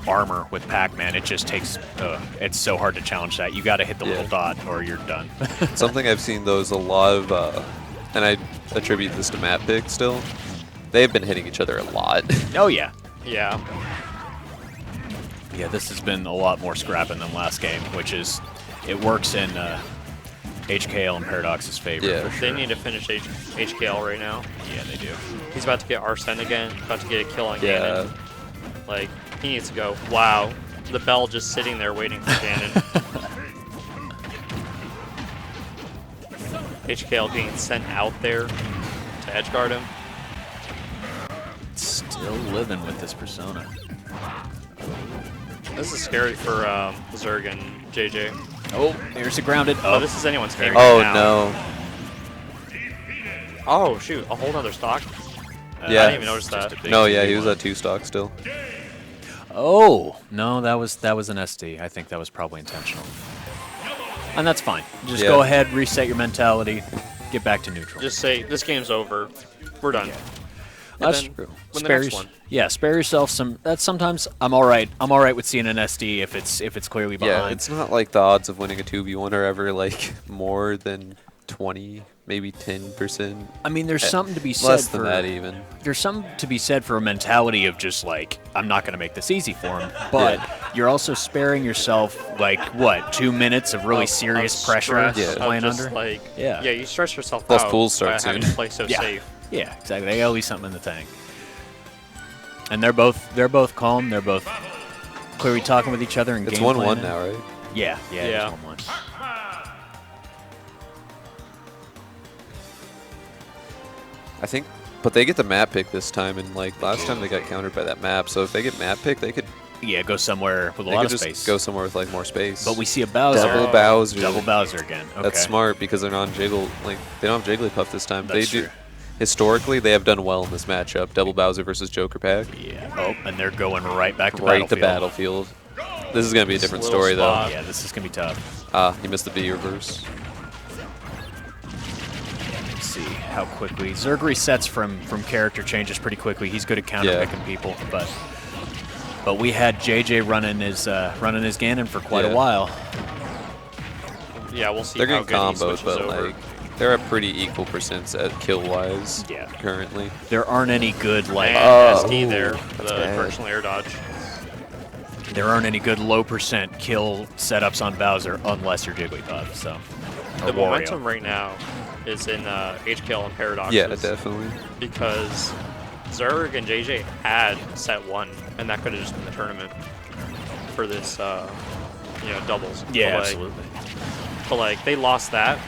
armor with Pac-Man. It just takes. It's so hard to challenge that. You got to hit the Yeah. little dot, or you're done. Something I've seen though is a lot of, and I attribute this to map pick still. They've been hitting each other a lot. Oh yeah, Yeah. yeah. This has been a lot more scrapping than last game, which is it works in HKL and Paradox's favor. Yeah. for sure. They need to finish HKL right now. Yeah, they do. He's about to get Arsene again, about to get a kill on Yeah. Ganon. Like, he needs to go. Wow. The bell just sitting there waiting for Ganon. HKL being sent out there to edgeguard him. Still living with this persona. This is scary for Zerg and JJ. Oh, here's a grounded. Oh, this is anyone's game Oh right now. no. Oh, shoot. A whole nother stock? Yeah. I didn't even notice Just that. a big No, yeah, big he was one. at 2 stock still. Oh no, that was an SD. I think that was probably intentional, and that's fine. Just Yeah. go ahead, reset your mentality, get back to neutral. Just say, this game's over. We're done. That's then true. win the Spare next yours- one. Yeah, spare yourself some. That's sometimes I'm all right. I'm all right with seeing an SD if it's clearly behind. Yeah, it's not like the odds of winning a 2v1 are ever like more than 20, maybe 10%. I mean, there's something to be said Less for than that even. there's something to be said for a mentality of just like I'm not going to make this easy for him, but you're also sparing yourself like what 2 minutes of really serious pressure stress, of playing just, under. Like, Yeah. you stress yourself Plus out pools start by having soon. to play so Yeah. safe. Yeah, exactly. They gotta leave something in the tank. And they're both calm. They're both clearly talking with each other and It's game 1-1 planning. now, right? Yeah, Yeah. it's 1-1. I think, but they get the map pick this time, and like last time they got countered by that map. So if they get map pick, they could Yeah, go somewhere with a they lot could of just space. go somewhere with like more space. But we see a Bowser. double Bowser. Double Bowser again. Okay. That's smart because they're not Jiggle. Like they don't have Jigglypuff this time. That's they do. true. Historically, they have done well in this matchup. Double Bowser versus Joker Pack. Yeah. Oh, and they're going right back to Right to Battlefield. Battlefield. This is gonna be a different little story spot. though. Yeah, this is gonna be tough. He missed the B reverse. Let's see how quickly Zerg resets from character changes pretty quickly. He's good at counter picking people, but we had JJ running his Ganon for quite a Yeah. while. Yeah, we'll see They're how getting good he combos, switches but over. like they're at pretty equal percents at kill wise. Yeah. Currently. There aren't any good like And SD there ooh, for the that's bad. directional air dodge. there aren't any good low percent kill setups on Bowser unless you're Jigglypuff. So The or Wario. momentum right now is in HKL and Paradox. Yeah, definitely. Because Zerg and JJ had set 1, and that could have just been the tournament for this, you know, doubles. Yeah, but, like, absolutely. But like they lost that.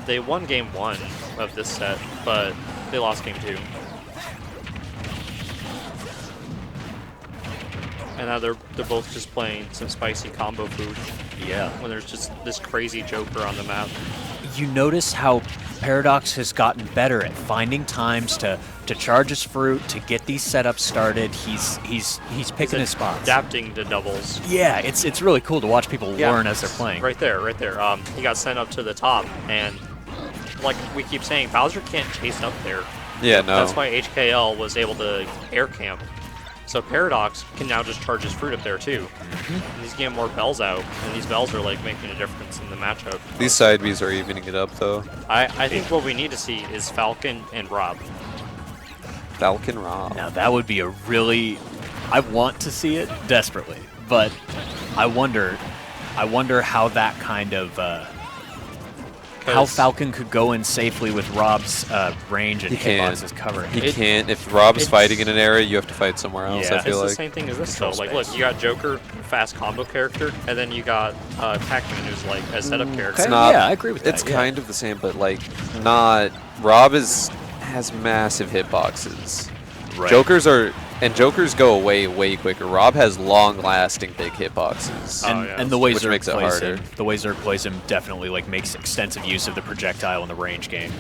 They won game 1 of this set, but they lost game 2. And now they're both just playing some spicy combo food Yeah. when there's just this crazy Joker on the map. You notice how Paradox has gotten better at finding times to charge his fruit, to get these setups started. He's picking his spots. Adapting to doubles. Yeah, it's really cool to watch people Yeah, learn as they're playing. Right there, right there. He got sent up to the top, and like we keep saying, Bowser can't chase up there. Yeah, no. That's why HKL was able to air camp. So Paradox can now just charge his fruit up there too. And he's getting more bells out, and these bells are like making a difference in the matchup. These side Bs are evening it up though. I think what we need to see is Falcon and Rob. Falcon Rob. Now that would be a really, I want to see it desperately, but I wonder how that kind of how Falcon could go in safely with Rob's range and He can't. hitboxes covering. He can't. If Rob is it's- fighting in an area, you have to fight somewhere else. Yeah. I It's feel the like. same thing as this though. Control Like, look, space. you got Joker, fast combo character, and then you got Pac-Man, who's like a setup character. Okay, not- yeah, I agree with that. It's yeah. kind of the same, but like not. Rob has massive hitboxes. Right. Jokers go away way quicker. Rob has long-lasting big hitboxes. Oh, And, yeah. and the way Which Zerg makes it plays harder. him, the way Zerg plays him definitely like makes extensive use of the projectile in the range game.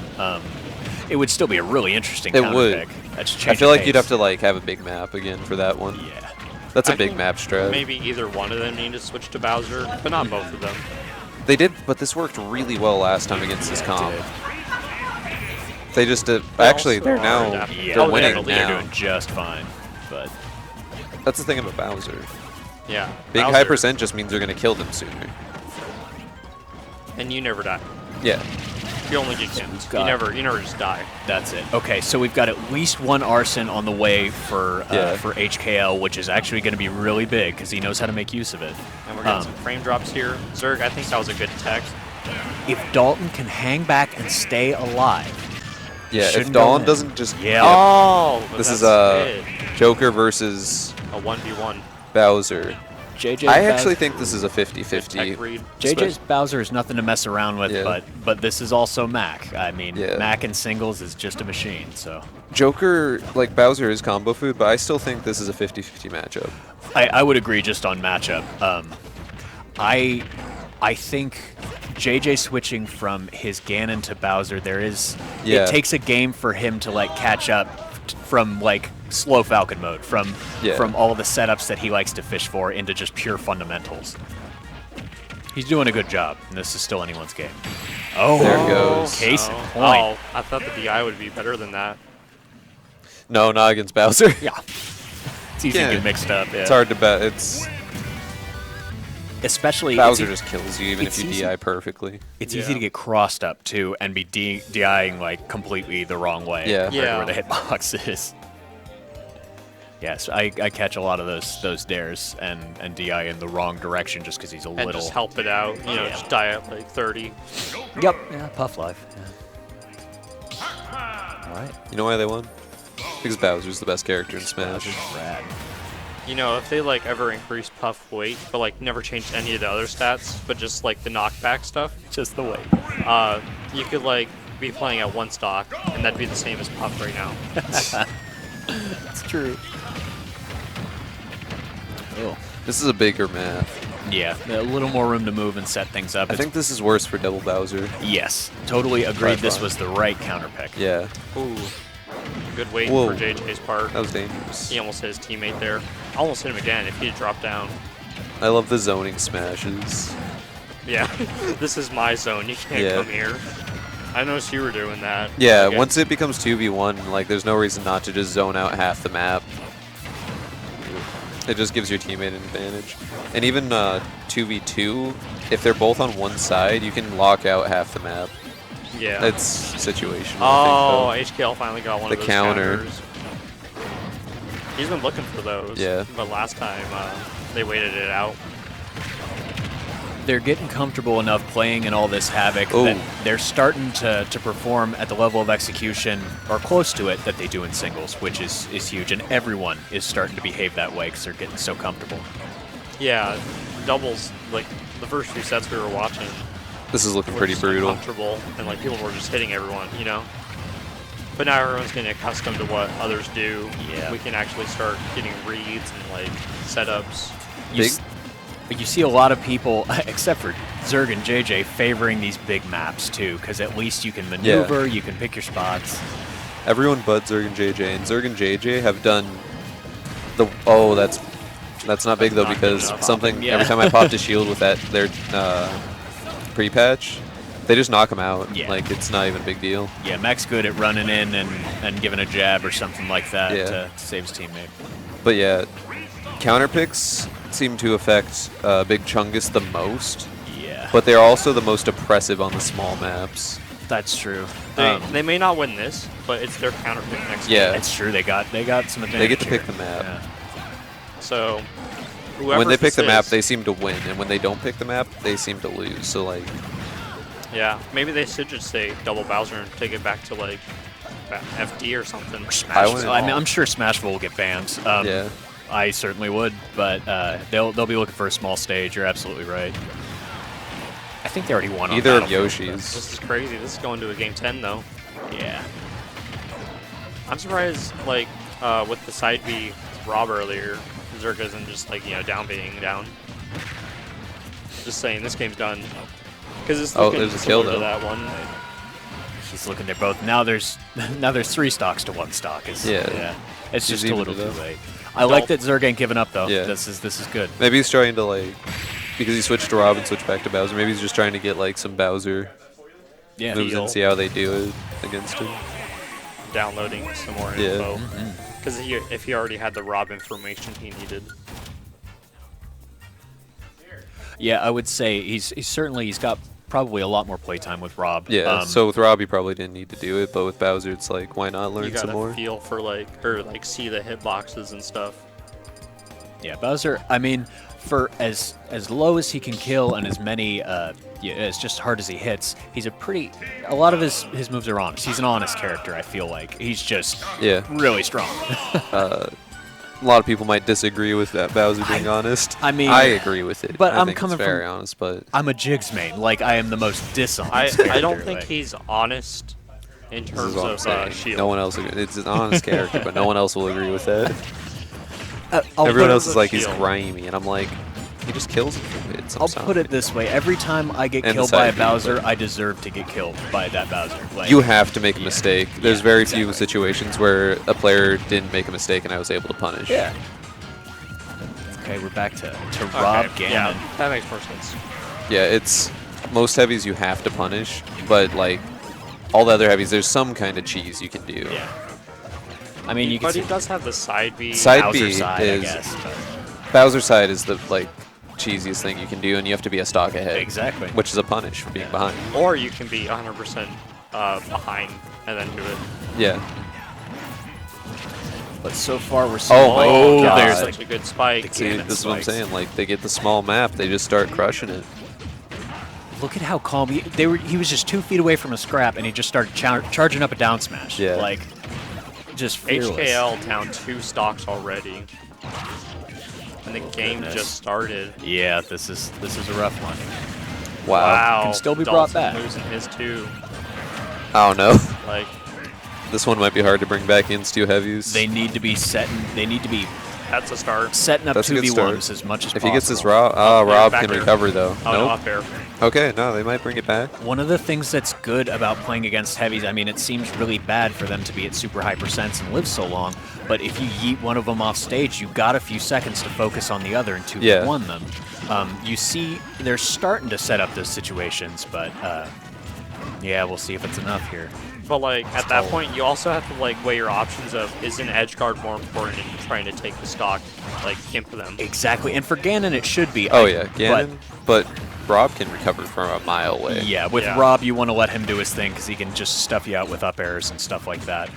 It would still be a really interesting It counter would. pick. That's I change feel of like you'd pace. have to like have a big map again for that one. Yeah. That's a I big think map strat. Maybe either one of them need to switch to Bowser, but not both of them. They did, but this worked really well last time against this Yeah, it comp. did. They just did. Actually, also they're are now adapting. Yeah, they're winning definitely. They're now. doing just fine, but That's the thing about Bowser. Yeah. Being Bowser, high percent just means they're gonna kill them sooner. and you never die. Yeah. You only get kills. You got- never just die. that's it. Okay, so we've got at least one arson on the way for Yeah. HKL, which is actually going to be really big because he knows how to make use of it. And we're getting Um, some frame drops here. Zerg, I think that was a good tech. If Dalton can hang back and stay alive, Yeah. If Shouldn't go Dawn in. doesn't just Yeah. Oh, but This is that's it. Joker versus A 1v1. Bowser. JJ. I actually think this is a 50-50. Tech read. JJ's Bowser is nothing to mess around with, Yeah. but this is also Mac. I mean, Yeah. Mac in singles is just a machine. So Joker, like Bowser, is combo food, but I still think this is a 50-50 matchup. I would agree just on matchup. I think JJ switching from his Ganon to Bowser, Yeah. it takes a game for him to like catch up from like slow Falcon mode, from all the setups that he likes to fish for into just pure fundamentals. He's doing a good job, and this is still anyone's game. Oh, There it goes. Case in Oh, point. I thought the DI would be better than that. No, not against Bowser. Yeah. It's easy to Yeah. get mixed up. Yeah. It's hard to bet. It's Especially Bowser it's, just kills you even if it's you easy. DI perfectly. it's Yeah. easy to get crossed up too and be DIing like completely the wrong way. Yeah. compared to Yeah. where the hitbox is. Yes, I catch a lot of those dares and DI in the wrong direction just because he's a And little. just help it out. You know, Yeah. just die at like 30. Yep. Yeah, Puff Life. Yeah. All right. You know why they won? Because Bowser's the best character in Smash. Bowser's rad. You know, if they like ever increase Puff weight, but like never changed any of the other stats, but just like the knockback stuff, Just the way. you could like be playing at one stock, and that'd be the same as Puff right now. It's true. Oh. This is a bigger map. Yeah, a little more room to move and set things up. I think this is worse for double Bowser. Yes, totally agreed. By This far. was the right counter pick. Yeah, Ooh, good weight Whoa. for JJ's part. that was dangerous. He almost hit his teammate there. Almost hit him again if he had dropped down. I love the zoning smashes. Yeah, this is my zone. You can't Yeah. come here. I noticed you were doing that. Yeah, Okay. once it becomes 2v1, like there's no reason not to just zone out half the map. It just gives your teammate an advantage. And even 2v2, if they're both on one side, you can lock out half the map. Yeah. It's situational. Oh, I think, HKL finally got one The of those counter. counters. He's been looking for those. Yeah. But last time they waited it out. though. they're getting comfortable enough playing in all this Havoc Ooh. that they're starting to perform at the level of execution or close to it that they do in singles, which is huge. And everyone is starting to behave that way because they're getting so comfortable. Yeah, doubles, like, the first few sets we were watching This is looking were pretty just brutal. uncomfortable, and, like, people were just hitting everyone, you know? But now everyone's getting accustomed to what others do. Yeah. We can actually start getting reads and, like, setups. You see a lot of people, except for Zerg and JJ, favoring these big maps too, because at least you can maneuver, you can pick your spots. Everyone but Zerg and JJ, and Zerg and JJ have done the. Oh, that's not big though, Not good because enough. something Yeah. every time I popped a shield with that their pre-patch, they just knock them out. Yeah. Like it's not even a big deal. Yeah, Mech's good at running in and giving a jab or something like that Yeah. to save his teammate. But yeah, counter picks seem to affect Big Chungus the most, Yeah, but they're also the most oppressive on the small maps. that's true. They may not win this, but it's their counter pick next Yeah. game. It's true. They got some advantage. They get to here. pick the map. Yeah. So, When they pick the map, is, they seem to win, and when they don't pick the map, they seem to lose. So like, yeah, maybe they should just say double Bowser and take it back to, like, FD or something. Smashville. I mean, I'm sure Smashville will get banned. yeah. I certainly would, but they'll be looking for a small stage. You're absolutely right. I think they already won. Either on of Battlefield, Yoshi's. This is crazy. This is going to a game 10, though. though. Yeah. I'm surprised, like, with the side B Rob earlier, Zerk isn't just, like, you know, down being down. Just saying, this game's done. Because it's looking there's a kill, similar to though. that one. He's looking. They're both now. There's 3 stocks to 1 stock. Yeah. It's He's just a evened little it too up. late. I like that Zerg ain't giving up though. Yeah. This is good. Maybe he's trying to like, because he switched to Rob and switched back to Bowser. Maybe he's just trying to get like some Bowser Yeah. moves and see how they do it against him. Downloading some more Yeah. info. Because if he already had the Rob information he needed. Yeah, I would say he's got probably a lot more playtime with Rob. Yeah. So with Rob, he probably didn't need to do it, but with Bowser, it's like, why not You learn some gotta more? feel for, like, or, like, see the hitboxes and stuff. Yeah, Bowser. I mean, for as low as he can kill and as many, as just hard as he hits, he's a lot of his moves are honest. He's an honest character. I feel like he's just Yeah. really strong. A lot of people might disagree with that Bowser being honest. I mean, I agree with it. but I I'm think coming it's very from- honest, but I'm a Jigs main. Like I am the most dishonest. character. I don't think like, he's honest in this terms is what I'm of saying. Shield. No one else agrees. It's an honest character, but no one else will agree with that. I'll Everyone put it- else is like, he's Shield. grimy, and I'm like, he just kills him for it. I'll put it this way: every time I get And the killed by a side B, Bowser, but- I deserve to get killed by that Bowser. Like, You have to make a mistake. There's Yeah, very exactly. few situations where a player didn't make a mistake and I was able to punish. Yeah. Okay, we're back to Rob Gannon. Yeah, that makes more sense. Yeah, it's most heavies you have to punish, but like all the other heavies, there's some kind of cheese you can do. Yeah. I mean, you can But see he does have the side B. Side Bowser B side, is- I guess. but- Bowser side is the like cheesiest thing you can do, and you have to be a stock ahead. Exactly. Which is a punish for being behind. Or you can be 100% behind and then do it. Yeah. But so far we're seeing. Oh my Oh, God. there's There's such a good spike. See, Cannon this is what I'm spikes. saying. Like they get the small map, they just start crushing it. Look at how calm he was just 2 feet away from a scrap, and he just started charging up a down smash. Yeah. Like, just fearless. HKL down 2 stocks already. And the game Goodness. just started. Yeah, this is a rough one. Wow. Can still be brought Dalton back. losing his too. I don't know. Like, This one might be hard to bring back in Stu Heavies. They need to be setting. They need to be that's a start. setting up That's a good 2v1s start. as much as If possible. he gets this Rob back can there. recover though. Oh, no, Nope. up air. Okay, no, they might bring it back. One of the things that's good about playing against heavies, I mean, it seems really bad for them to be at super high percents and live so long, but if you yeet one of them off stage, you've got a few seconds to focus on the other and 2v1 them. You see, they're starting to set up those situations, but yeah, we'll see if it's enough here. But, like, at that point, you also have to, like, weigh your options of, is an edge guard more important than trying to take the stock, like, gimp them? Exactly, and for Ganon, it should be. Oh yeah, Ganon. But Rob can recover from a mile away. Yeah, with Yeah. Rob, you want to let him do his thing because he can just stuff you out with up airs and stuff like that.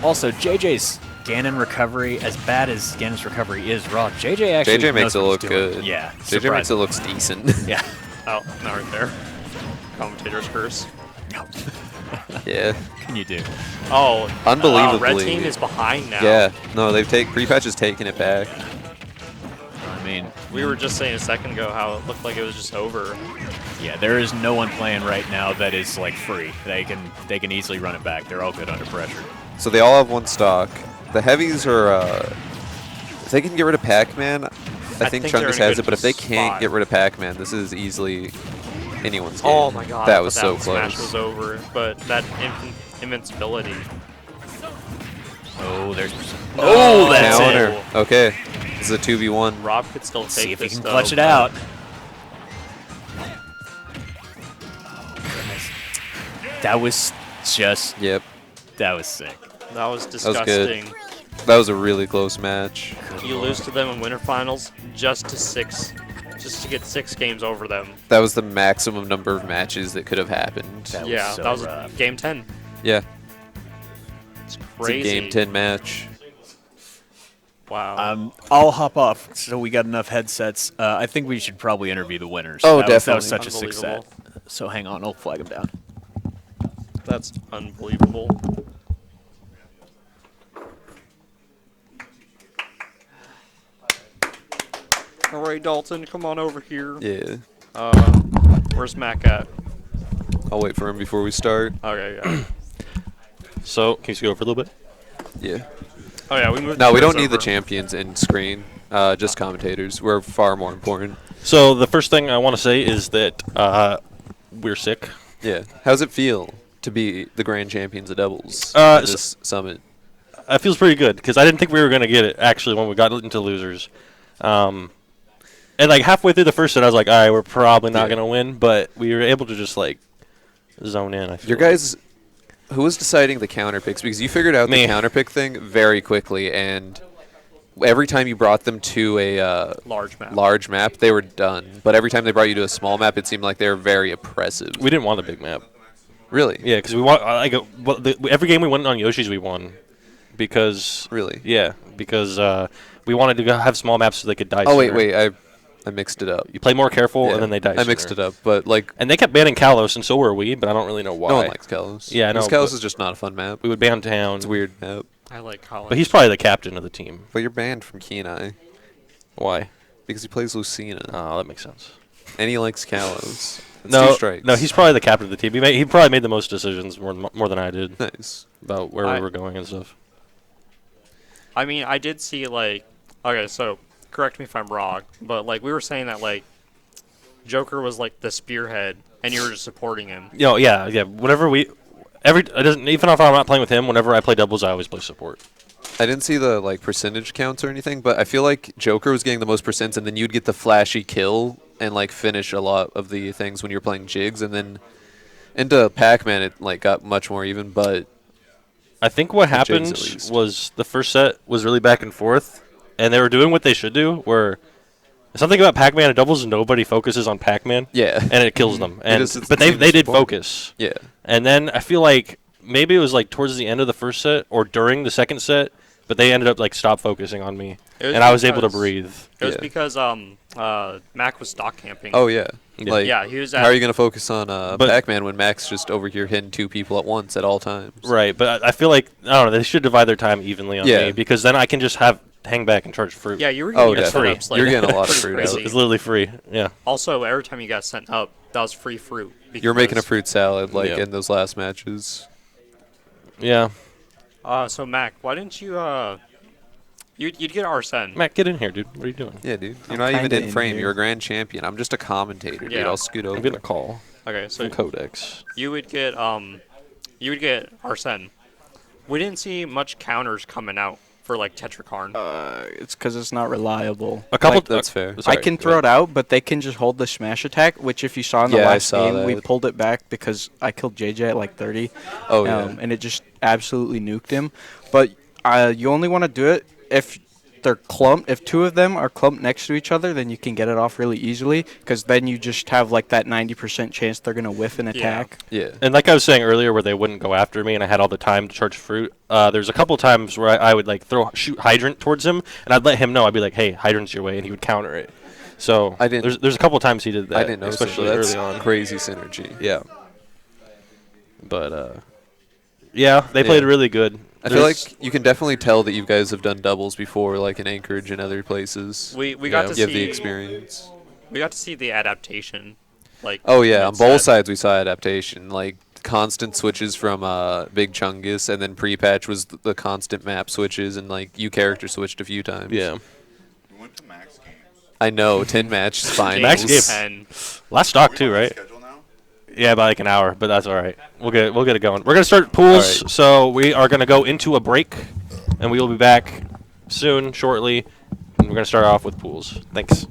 Also, JJ's Ganon recovery, as bad as Ganon's recovery is raw, JJ actually JJ makes knows it what look he's doing. good. Yeah, JJ makes it surprising. look decent. Yeah. Oh, not right there. Commentator's curse. Yeah. Can you do? Oh, Unbelievably. red team is behind now. Yeah. No, pre-patch has taken it back. I mean, We were just saying a second ago how it looked like it was just over. yeah, there is no one playing right now that is like free. They can easily run it back. They're all good under pressure. So they all have one stock. The heavies are, if they can get rid of Pac-Man, I think they're Chungus in a has good it, but if they can't spot. get rid of Pac-Man, this is easily anyone's game. Oh my god, That I was thought so that Smash close. was over, but that invincibility. Oh, there's. No. Oh, that's Counter. it. Okay. This is a 2v1. Rob could still take See if he this, can though, clutch it but- out. That was just. Yep. That was sick. That was was good. disgusting. That was a really close match. You lose to them in winter finals just to get 6 games over them. That was the maximum number of matches that could have happened. That was Yeah, so that was rough. game 10. Yeah. It's It's crazy. a game 10 match. Wow. I'll hop off. So we got enough headsets. I think we should probably interview the winners. Oh, That was definitely. such a success. Unbelievable. So hang on, I'll flag them down. That's unbelievable. All right, Dalton, come on over here. Yeah. Where's Mac at? I'll wait for him before we start. Okay, yeah. So, can you scoot over a little bit? Yeah. Oh yeah, we moved. No, the we don't chairs need the over. champions in screen. Just commentators. We're far more important. So, the first thing I want to say is that we're sick. Yeah. How's it feel to be the grand champions of doubles Uh, at this summit? It feels pretty good because I didn't think we were going to get it, actually, when we got into losers. And, like, halfway through the first set, I was like, all right, we're probably not Yeah. going to win. But we were able to just, like, zone in, I feel Your like. guys, who was deciding the counter picks? Because you figured out Me. the counter pick thing very quickly, and every time you brought them to a Large map. they were done. But every time they brought you to a small map, it seemed like they were very oppressive. We didn't want a big map. Really? Yeah, because we want every game we went on Yoshi's, we won. Because Really? yeah, because we wanted to have small maps so they could die. Oh, sooner. wait. I mixed it up. You play more careful, Yeah, and then they die. I mixed it up, but like And they kept banning Kalos, and so were we, but I don't really know why. no one likes Kalos. Yeah, I know, Kalos but- is just not a fun map. We would ban Town. It's a weird map. I like college. But he's probably the captain of the team. But you're banned from Kenai Why? because he plays Lucina, Oh, that makes sense. and he likes Kalos. It's No, 2 strikes. no, he's probably the captain of the team. He probably made the most decisions more than I did nice. about where I- we were going and stuff. I mean, I did see like, okay, so correct me if I'm wrong, but like we were saying that like Joker was like the spearhead, and you were just supporting him. Yeah. Whenever it doesn't, even if I'm not playing with him, whenever I play doubles, I always play support. I didn't see the like percentage counts or anything, but I feel like Joker was getting the most percents, and then you'd get the flashy kill and like finish a lot of the things when you're playing jigs, and then into Pac-Man it like got much more even. But I think what Jigs, at happened least. was the first set was really back and forth, and they were doing what they should do, where something about Pac-Man and doubles, nobody focuses on Pac-Man, yeah, and it kills them. And it's but the same they did support. focus. yeah, And then I feel like maybe it was like towards the end of the first set or during the second set, but they ended up like stop focusing on me, It was and I was able to because- breathe. It was Yeah. because Mac was stock camping. oh yeah. Yeah. Like, yeah, he was. how are you gonna focus on But- Pac-Man when Mac's just over here hitting 2 people at once at all times? Right, but I feel like I don't know. They should divide their time evenly on Yeah. me because then I can just hang back and charge fruit. Yeah, you were Oh, getting your definitely. setups, like, You're getting a lot of pretty fruit out. crazy. It's literally free. Yeah. Also, every time you got sent up, that was free fruit. You're making a because- fruit salad like Yeah. in those last matches. Yeah. So Mac, why didn't you you'd get Arsene? Matt, get in here, dude. What are you doing? Yeah, dude. You're I'm not even kinda in in frame. here. You're a grand champion. I'm just a commentator, dude. Yeah. I'll scoot over. I'm getting a call Okay, so from Codex. you would get Arsene. We didn't see much counters coming out for like Tetrakarn. It's because it's not reliable. A couple. Like, That's fair. I sorry, can go throw ahead. it out, but they can just hold the smash attack, which if you saw in the Yeah, I last saw game, we that. pulled it back because I killed JJ at like 30. Oh yeah. And it just absolutely nuked him. But you only want to do it if they're clumped. If 2 of them are clumped next to each other, then you can get it off really easily because then you just have like that 90% chance they're going to whiff an attack. Yeah. And like I was saying earlier, where they wouldn't go after me, and I had all the time to charge fruit. There's a couple times where I would like shoot hydrant towards him, and I'd let him know. I'd be like, "Hey, hydrant's your way," and he would counter it. So I didn't- there's a couple times he did that. I didn't know, especially that's early on. crazy synergy. Yeah. But yeah, they played really good. I feel like you can definitely tell that you guys have done doubles before, like in Anchorage and other places. We got to You have see the experience. We got to see the adaptation. Like Oh yeah, on it's both that- sides we saw adaptation, like constant switches from Big Chungus, and then pre-patch was the constant map switches, and like you character switched a few times. yeah. We went to Max Games. I know 10 match finals. Max Game. 10. Last stock Are we too, on the right? schedule now? Yeah, by like an hour, but that's all right. We'll get it going. We're gonna start pools, All so we are gonna go into a break, and we will be back soon, shortly. And we're gonna start off with pools. Thanks.